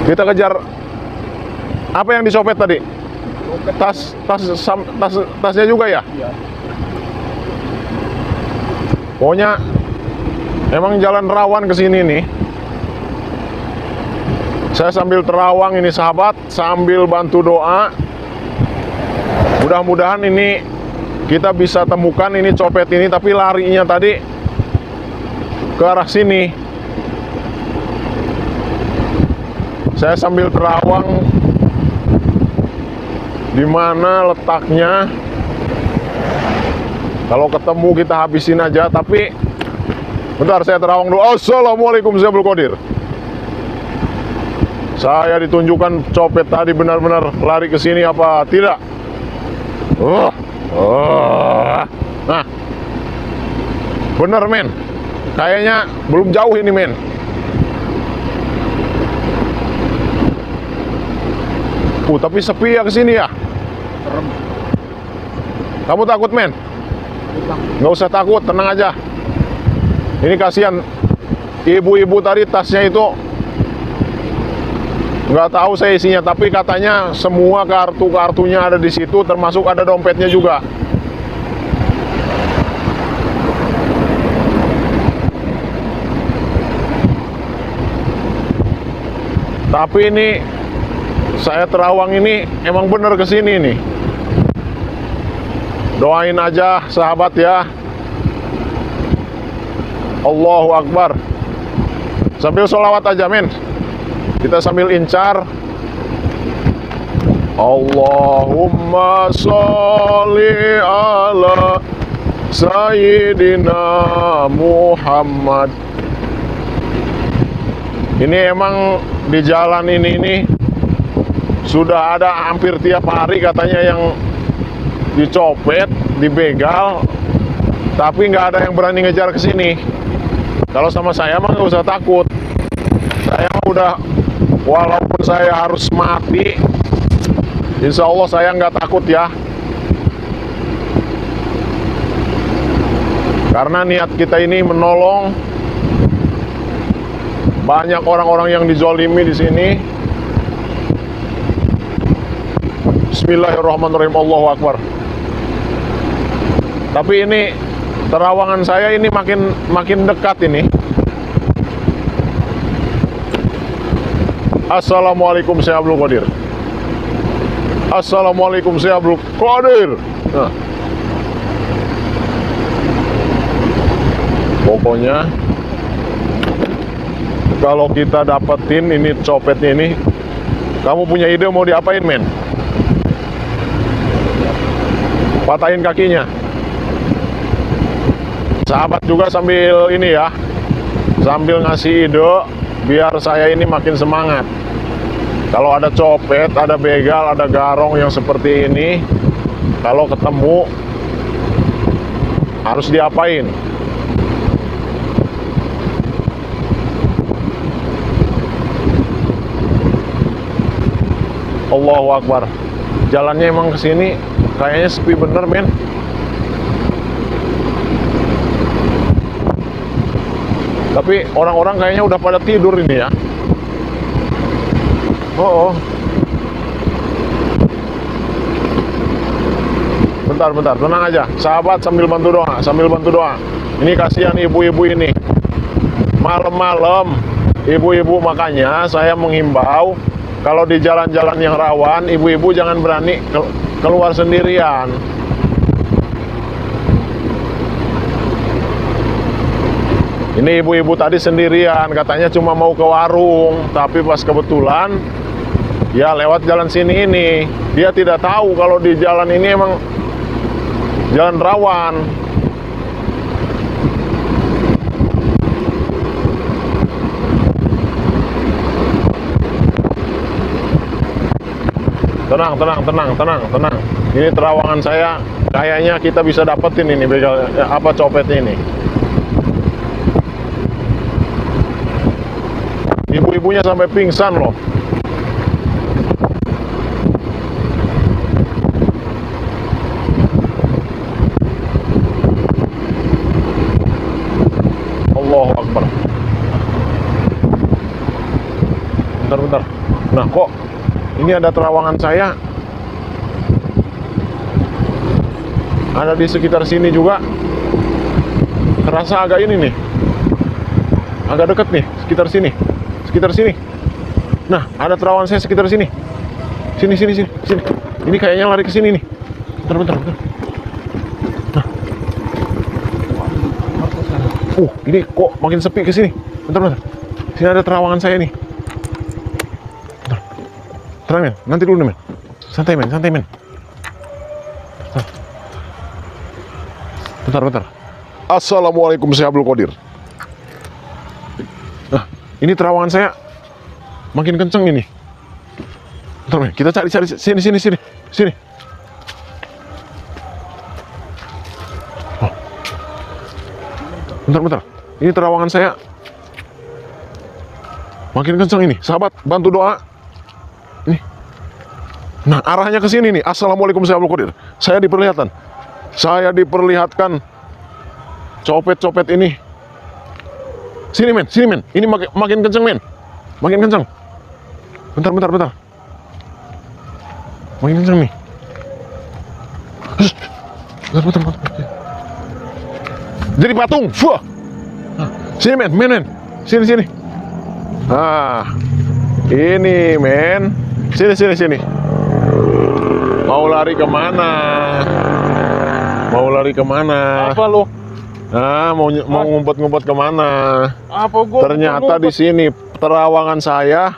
Kita kejar. Apa yang dicopet tadi? Tasnya juga ya? Iya. Pokoknya emang jalan rawan ke sini nih. Saya sambil terawang ini sahabat, sambil bantu doa. Mudah-mudahan ini kita bisa temukan ini copet ini, tapi larinya tadi ke arah sini. Saya sambil terawang di mana letaknya. Kalau ketemu kita habisin aja, tapi bentar saya terawang dulu. Assalamualaikum Syekh Abdul Qadir. Saya ditunjukkan copet tadi benar-benar lari ke sini apa tidak? Nah, bener men. Kayaknya belum jauh ini men. Tapi sepi ya ke sini ya. Kamu takut men? Nggak usah takut, tenang aja. Ini kasihan ibu-ibu tadi, tasnya itu nggak tahu saya isinya, tapi katanya semua kartu-kartunya ada di situ, termasuk ada dompetnya juga. Tapi ini saya terawang ini emang bener kesini nih. Doain aja sahabat ya. Allahu Akbar. Sambil sholawat aja men. Kita sambil incar. Allahumma sholli ala Sayyidina Muhammad. Ini emang di jalan ini sudah ada hampir tiap hari katanya yang dicopet, dibegal, tapi nggak ada yang berani ngejar ke sini. Kalau sama saya mah nggak usah takut. Saya udah, walaupun saya harus mati, insya Allah saya nggak takut ya. Karena niat kita ini menolong banyak orang-orang yang dizolimi di sini. Bismillahirrahmanirrahim. Allahu Akbar. Tapi ini terawangan saya ini makin dekat ini. Assalamualaikum Syekh Abdul Qadir. Assalamualaikum Syekh Abdul Qadir. Nah. Pokoknya kalau kita dapetin ini copetnya ini, kamu punya ide mau diapain men? Patahin kakinya. Sahabat juga sambil ini ya, sambil ngasih ide biar saya ini makin semangat. Kalau ada copet, ada begal, ada garong yang seperti ini, kalau ketemu harus diapain? Allahu Akbar. Jalannya emang kesini kayaknya sepi bener men. Tapi orang-orang kayaknya udah pada tidur ini ya. Bentar, tenang aja. Sahabat sambil bantu doa, Ini kasihan ibu-ibu ini. Malam-malam, ibu-ibu, makanya saya menghimbau kalau di jalan-jalan yang rawan, ibu-ibu jangan berani keluar sendirian. Ini ibu-ibu tadi sendirian, katanya cuma mau ke warung, tapi pas kebetulan ya lewat jalan sini ini. Dia tidak tahu kalau di jalan ini emang jalan rawan. Tenang. Ini terawangan saya, kayaknya kita bisa dapetin ini begal apa copetnya ini. Ibu-ibunya sampai pingsan loh. Allahu Akbar. bentar. Nah, kok ini ada terawangan saya. Ada di sekitar sini juga. Terasa agak ini nih. Agak deket nih, sekitar sini. Sekitar sini. Nah, ada terawangan saya sekitar sini. Sini. Ini kayaknya lari ke sini nih. Bentar. Nah. Ini kok makin sepi ke sini. Bentar. Sini ada terawangan saya nih. Bentar. Tenang, men. Nanti dulu, men. Santai, men. Bentar. Assalamualaikum, saya Abdul Qadir. Nah, ini terawangan saya makin kenceng ini. Bentar, men. Kita cari. Sini. Bentar. Ini terawangan saya makin kenceng ini. Sahabat, bantu doa. Ini. Nah, arahnya ke sini nih. Assalamualaikum, saya Abdul Qadir. Saya diperlihatkan copet ini. Sini, men. Ini makin kenceng, men. Makin kenceng. Bentar. Makin kenceng nih. Bentar. Jadi patung. Wah. Sini, men. Sini. Ah. Ini, men. Sini. Mau lari kemana? Apa lo? Ah, mau ngumpet-ngumpet kemana? Apa gua? Ternyata di sini terawangan saya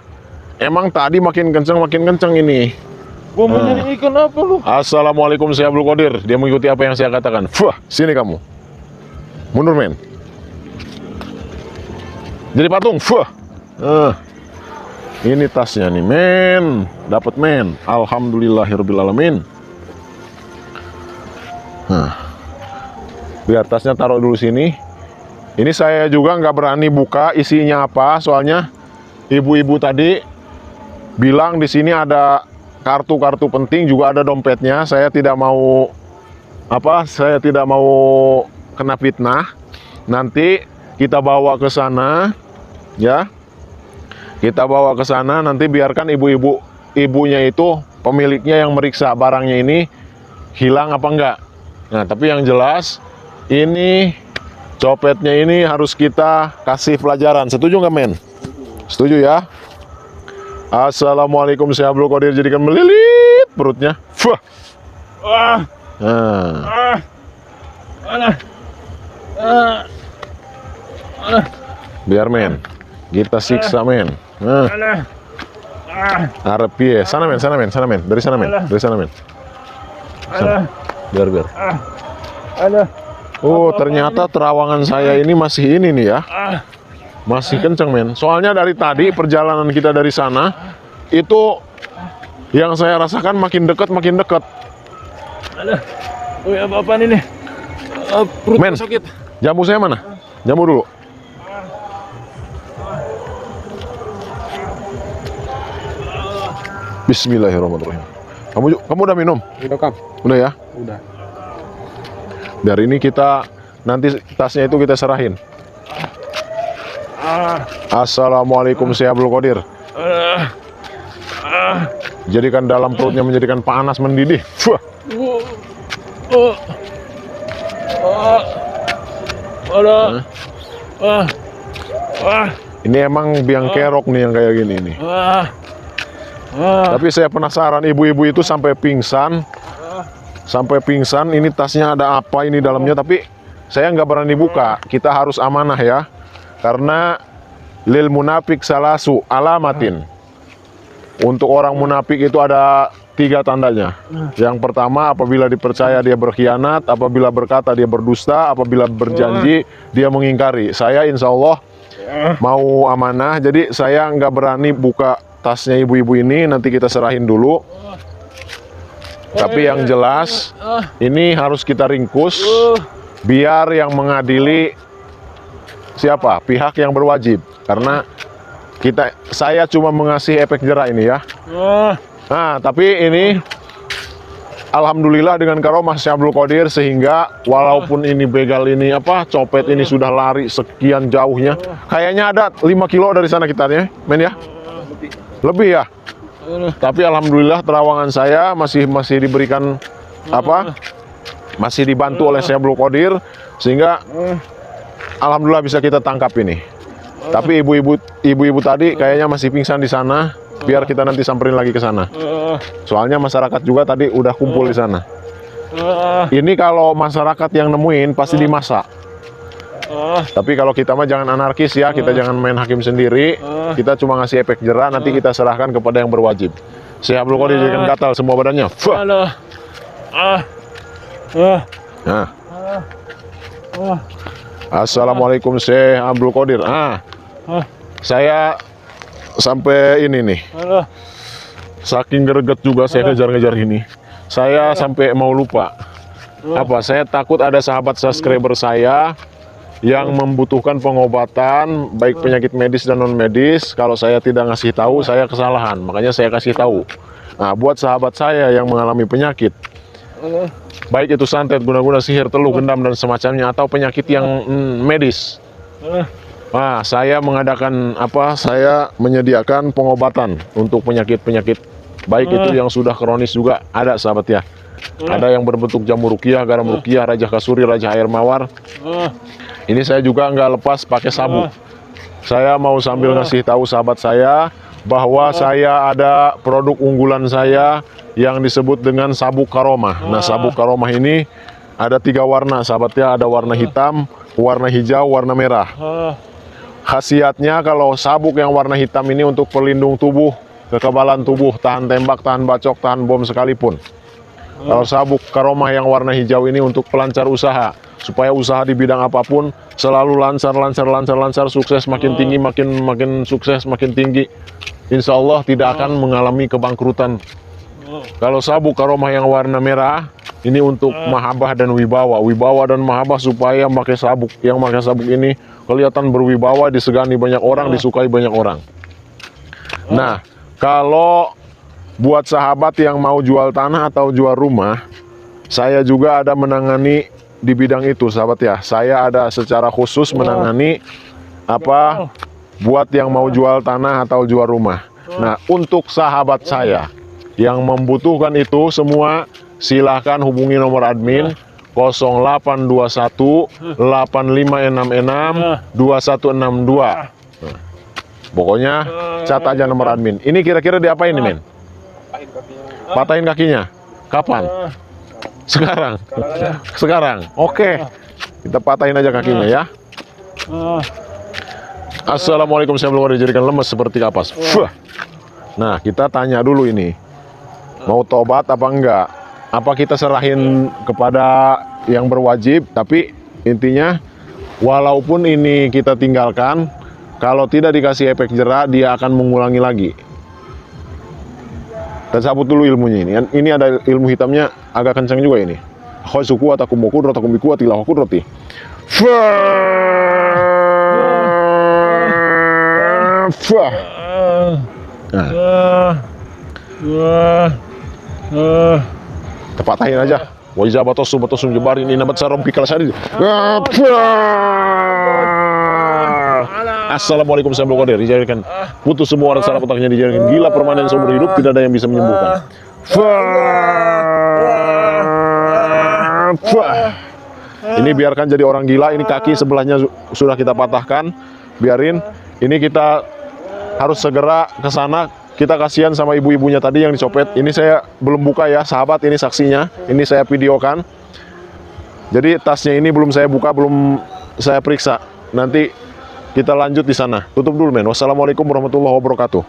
emang tadi makin kenceng ini. Gua mau nyari ikan apa lu? Assalamualaikum, saya Abdul Qadir. Dia mengikuti apa yang saya katakan. Wah, sini kamu. Mundur, men. Jadi patung. Wah. Ini tasnya nih, men. Dapat, men. Alhamdulillahirobbilalamin. Nah, biar tasnya taruh dulu sini. Ini saya juga nggak berani buka isinya apa, soalnya ibu-ibu tadi bilang di sini ada kartu-kartu penting, juga ada dompetnya. Saya tidak mau kena fitnah. Nanti kita bawa ke sana, ya. Kita bawa ke sana, nanti biarkan ibunya itu pemiliknya yang meriksa barangnya ini hilang apa enggak. Nah, tapi yang jelas ini copetnya ini harus kita kasih pelajaran. Setuju nggak, men? Setuju ya? Assalamualaikum, saya Abdul Qadir. Jadikan melilit perutnya. Wah. Biar, men. Kita siksa, men. Arep piye? Sana, men. Dari sana, men. Sana. Biar. Oh, ternyata terawangan saya ini masih ini nih ya. Masih kenceng, men. Soalnya dari tadi perjalanan kita dari sana itu yang saya rasakan makin dekat. Apa ini? Perut Men, sakit. jamu saya mana? Jamu dulu. Bismillahirrahmanirrahim. Kamu udah minum? Udah, Kang. Udah ya? Udah. Dari ini kita nanti tasnya itu kita serahin. Assalamualaikum, saya Abdul Qadir. Jadikan dalam perutnya menjadikan panas mendidih. Ini emang biang kerok nih yang kayak gini nih. Tapi saya penasaran, ibu-ibu itu sampai pingsan. Ini tasnya ada apa ini dalamnya, tapi saya nggak berani buka. Kita harus amanah ya, karena lil munafik salasu alamatin. Untuk orang munafik itu ada 3 tandanya. Yang pertama, apabila dipercaya dia berkhianat, apabila berkata dia berdusta, apabila berjanji dia mengingkari. Saya insya Allah mau amanah, jadi saya nggak berani buka tasnya ibu-ibu ini. Nanti kita serahin dulu. Tapi yang jelas ini harus kita ringkus biar yang mengadili siapa? Pihak yang berwajib. Karena saya cuma mengasih efek jera ini ya. Nah, tapi ini alhamdulillah dengan karomah Syekh Abdul Qadir, sehingga walaupun ini begal ini copet ini sudah lari sekian jauhnya. Kayaknya ada 5 kilo dari sana kita ya, men ya. Lebih ya. Tapi alhamdulillah terawangan saya masih diberikan apa? Masih dibantu oleh Syekh Abdul Qadir sehingga alhamdulillah bisa kita tangkap ini. Tapi ibu-ibu tadi kayaknya masih pingsan di sana. Biar kita nanti samperin lagi ke sana. Soalnya masyarakat juga tadi udah kumpul di sana. Ini kalau masyarakat yang nemuin pasti dimasak. Tapi kalau kita mah jangan anarkis ya, kita jangan main hakim sendiri. Kita cuma ngasih efek jerah, nanti kita serahkan kepada yang berwajib. Syekh Abdul Qadir jadikan gatal semua badannya. Nah. Assalamualaikum Syekh Abdul Qadir. Saya sampai ini nih. Saking greget juga saya ngejar-ngejar ini. Saya sampai mau lupa. Apa? Saya takut ada sahabat subscriber saya yang membutuhkan pengobatan baik penyakit medis dan non medis. Kalau saya tidak ngasih tahu, saya kesalahan. Makanya saya kasih tahu. Nah, buat sahabat saya yang mengalami penyakit, baik itu santet, guna-guna, sihir, teluh, gendam dan semacamnya, atau penyakit yang medis. Nah, saya mengadakan apa? Saya menyediakan pengobatan untuk penyakit-penyakit baik itu yang sudah kronis juga ada, sahabat ya. Ada yang berbentuk jamu ruqyah, garam ruqyah, raja kasuri, raja air mawar. Ini saya juga nggak lepas pakai sabuk. Saya mau sambil ngasih tahu sahabat saya bahwa saya ada produk unggulan saya yang disebut dengan sabuk karomah. Nah, sabuk karomah ini ada 3 warna, sahabat ya. Ada warna hitam, warna hijau, warna merah. Khasiatnya kalau sabuk yang warna hitam ini untuk pelindung tubuh, kekebalan tubuh, tahan tembak, tahan bacok, tahan bom sekalipun. Kalau sabuk karomah yang warna hijau ini untuk pelancar usaha, supaya usaha di bidang apapun selalu lancar, sukses makin tinggi, makin sukses, makin tinggi. Insya Allah tidak akan mengalami kebangkrutan. Kalau sabuk karomah yang warna merah ini untuk mahabbah dan wibawa, dan mahabbah supaya pakai sabuk ini kelihatan berwibawa, disegani banyak orang, disukai banyak orang. Nah, kalau buat sahabat yang mau jual tanah atau jual rumah, saya juga ada menangani di bidang itu, sahabat ya. Saya ada secara khusus menangani apa buat yang mau jual tanah atau jual rumah. Nah, untuk sahabat saya yang membutuhkan itu semua, silahkan hubungi nomor admin 0821 8566 2162. Pokoknya cat aja nomor admin. Ini kira-kira diapain nih, men? Patahin kakinya. Kapan? Sekarang. Sekarang. Oke. Kita patahin aja kakinya ya. Assalamualaikum, saya belum dijadikan lemes seperti kapas. Nah, kita tanya dulu ini. Mau tobat apa enggak? Apa kita serahin kepada yang berwajib? Tapi intinya, walaupun ini kita tinggalkan, kalau tidak dikasih efek jerah, dia akan mengulangi lagi. Kita cabut dulu ilmunya ini. Ini ada ilmu hitamnya agak kencang juga ini. Khosuku atakum boku rotakum biku atilah roti. Tepatahin aja. Wajah batosum jebar ini nabat sarom pikal sari. Assalamualaikum warahmatullahi wabarakatuh. Dijadikan putus semua rasa otaknya, dijadikan gila permanen seumur hidup, tidak ada yang bisa menyembuhkan. Ini biarkan jadi orang gila. Ini kaki sebelahnya sudah kita patahkan. Biarin. Ini kita harus segera ke sana. Kita kasihan sama ibu-ibunya tadi yang dicopet. Ini saya belum buka ya, sahabat. Ini saksinya. Ini saya videokan. Jadi tasnya ini belum saya buka, belum saya periksa. Nanti kita lanjut di sana. Tutup dulu, men. Wassalamualaikum warahmatullahi wabarakatuh.